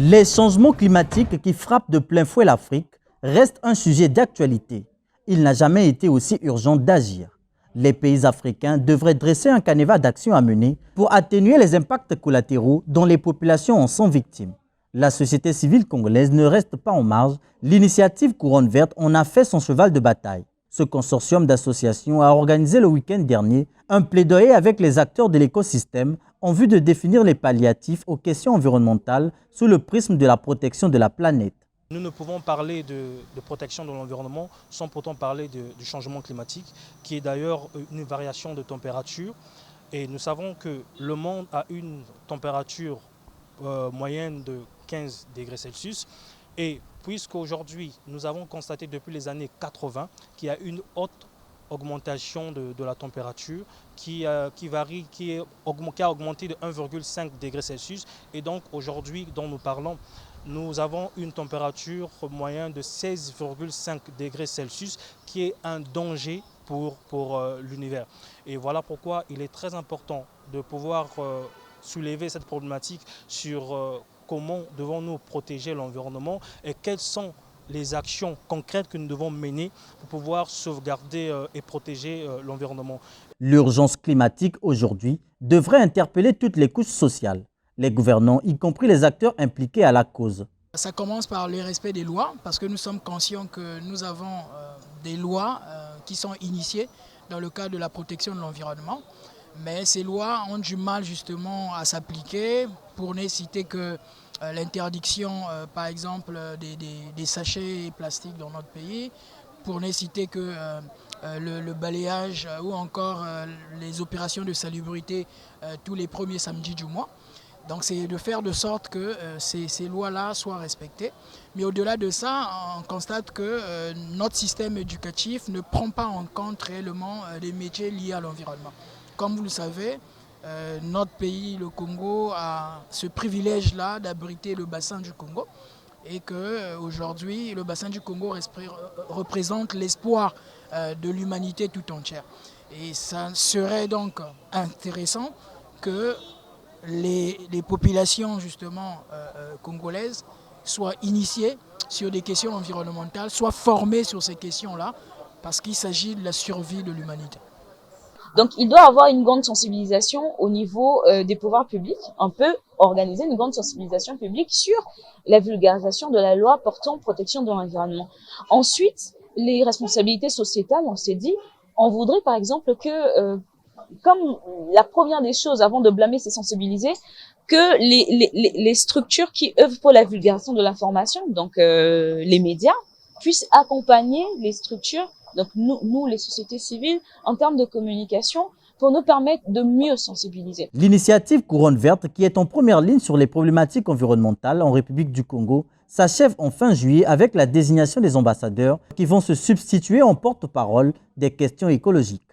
Les changements climatiques qui frappent de plein fouet l'Afrique restent un sujet d'actualité. Il n'a jamais été aussi urgent d'agir. Les pays africains devraient dresser un canevas d'actions à mener pour atténuer les impacts collatéraux dont les populations en sont victimes. La société civile congolaise ne reste pas en marge. L'initiative Couronne Verte en a fait son cheval de bataille. Ce consortium d'associations a organisé le week-end dernier un plaidoyer avec les acteurs de l'écosystème en vue de définir les palliatifs aux questions environnementales sous le prisme de la protection de la planète. Nous ne pouvons parler de protection de l'environnement sans pourtant parler du changement climatique, qui est d'ailleurs une variation de température. Et nous savons que le monde a une température moyenne de 15 degrés Celsius. Et puisqu'aujourd'hui, nous avons constaté depuis les années 80 qu'il y a une haute augmentation de la température qui a augmenté de 1,5 degrés Celsius. Et donc aujourd'hui, dont nous parlons, nous avons une température moyenne de 16,5 degrés Celsius qui est un danger pour l'univers. Et voilà pourquoi il est très important de pouvoir soulever cette problématique sur comment devons-nous protéger l'environnement et quelles sont les actions concrètes que nous devons mener pour pouvoir sauvegarder et protéger l'environnement. L'urgence climatique aujourd'hui devrait interpeller toutes les couches sociales, les gouvernants, y compris les acteurs impliqués à la cause. Ça commence par le respect des lois, parce que nous sommes conscients que nous avons des lois qui sont initiées dans le cadre de la protection de l'environnement. Mais ces lois ont du mal justement à s'appliquer, pour ne citer que l'interdiction par exemple des sachets plastiques dans notre pays, pour ne citer que le balayage ou encore les opérations de salubrité tous les premiers samedis du mois. Donc c'est de faire de sorte que ces lois-là soient respectées. Mais au-delà de ça, on constate que notre système éducatif ne prend pas en compte réellement les métiers liés à l'environnement. Comme vous le savez, notre pays, le Congo, a ce privilège-là d'abriter le bassin du Congo et qu'aujourd'hui, le bassin du Congo représente l'espoir de l'humanité tout entière. Et ça serait donc intéressant que les populations justement congolaises soient initiées sur des questions environnementales, soient formées sur ces questions-là, parce qu'il s'agit de la survie de l'humanité. Donc, il doit y avoir une grande sensibilisation au niveau des pouvoirs publics. On peut organiser une grande sensibilisation publique sur la vulgarisation de la loi portant protection de l'environnement. Ensuite, les responsabilités sociétales, on s'est dit, on voudrait par exemple que, comme la première des choses avant de blâmer, c'est sensibiliser, que les structures qui œuvrent pour la vulgarisation de l'information, donc les médias, puissent accompagner les structures, donc nous, les sociétés civiles, en termes de communication, pour nous permettre de mieux sensibiliser. L'initiative Couronne Verte, qui est en première ligne sur les problématiques environnementales en République du Congo, s'achève en fin juillet avec la désignation des ambassadeurs qui vont se substituer en porte-parole des questions écologiques.